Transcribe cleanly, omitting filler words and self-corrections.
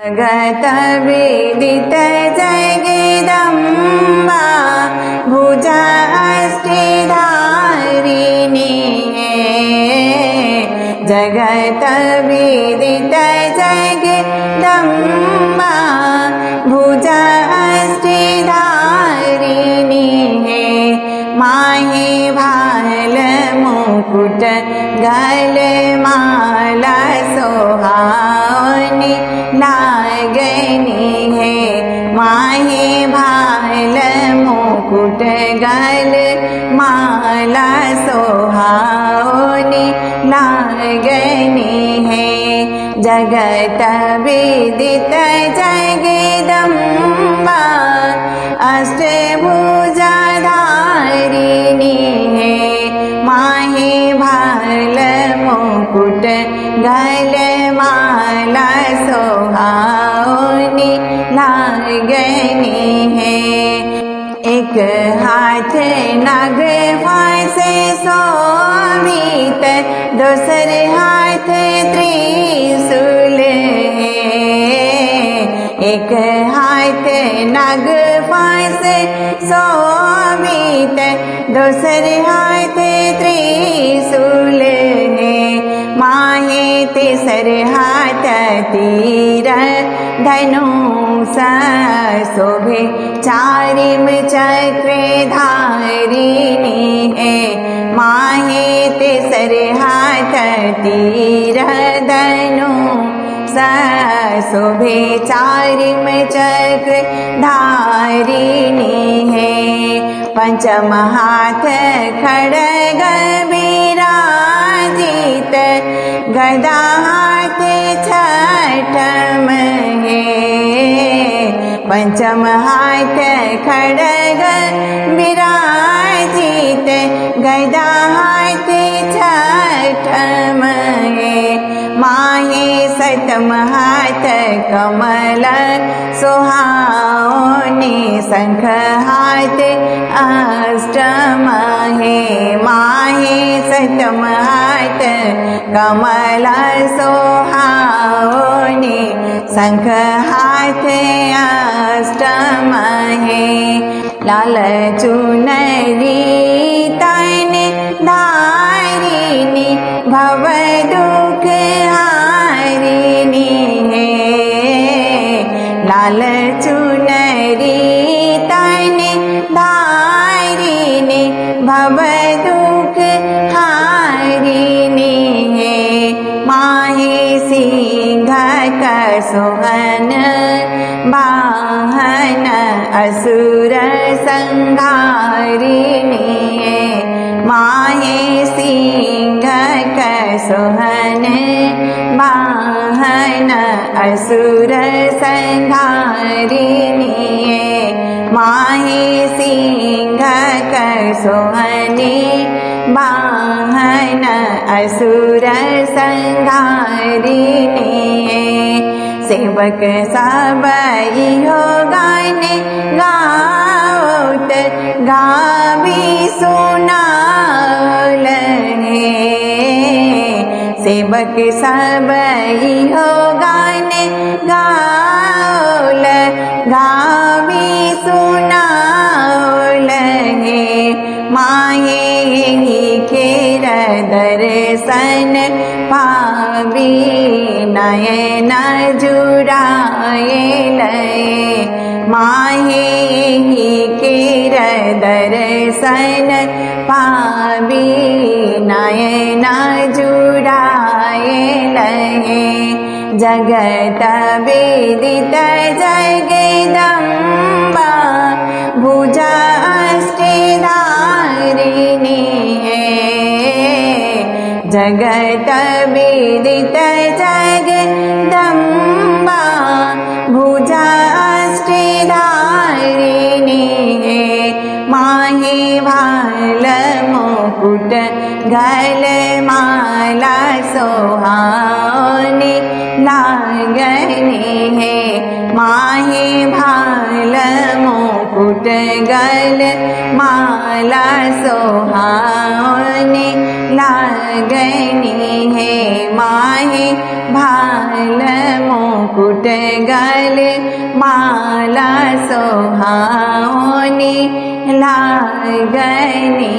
जगत विदित जगदम्बा भुजा अष्टधारिणी जगत विदित जगदम्बा भुजा अष्टधारिणी माहे भाल मुकुट गल माला सोहावनी लागनी है माहे भाल मुकुट गल माला सोहावनी लागनी है जगत विदित जगदम्बा अष्टभुजाधारिणी है माहे भाल मुकुट गल माला सोहावनी लागनी है एक हाथ नाग फांसे शोभित दूसर हाथ त्रिशूल है एक हाथ नाग फांसे शोभित दूसर हाथ त्रिशूल है माहे तीसर हाथ तीर धनुष शोभे चारिम चक्र धारिणी है माहे तीसर हाथ तीर धनुष शोभे चारिम चक्र धारिणी है पंचम हाथ खड्ग विराजित गदा हाथ छठम है पंचम हाथ खड्ग विराजित गदा हाथ छठम है माहे सतम हाथ कमल सोहावनी शंख हाथ अष्टम है माहे सतम हाथ कमल सोहावनी शंख हाथ अष्टम है लाल चुनरी तन धारिणी भव दुख हारिणी है लाल चुनरी तन धारिणी भव दुख हारिणी है माहे सिंह सोहन वाहन असुर संहारिणी है माहे सिंह सोहन वाहन असुर संहारिणी है माहे सिंह सोहनी वाहन असुर संहारिणी है सेवक सब इहो गान गाओत गावी सुनावल है सेवक सब इहो गान गाओल गावी सुनावल है माहे ही खेर दर्शन पावी नयन जुड़ाएल माहे ही खेर दर्शन पावी नयन जुड़ाएल जगत विदित जगदम्बा भुजा अष्टधारिणी है जगत विदित जगदम्बा भुजा अष्टधारिणी है माहे भाल मुकुट गल माला सोहावनी लागनी है माहे भाल मुकुट गल माला सोहावनी लागनी है माहे भाल मुकुट मुकुट गले माला सोहाओनी लागनी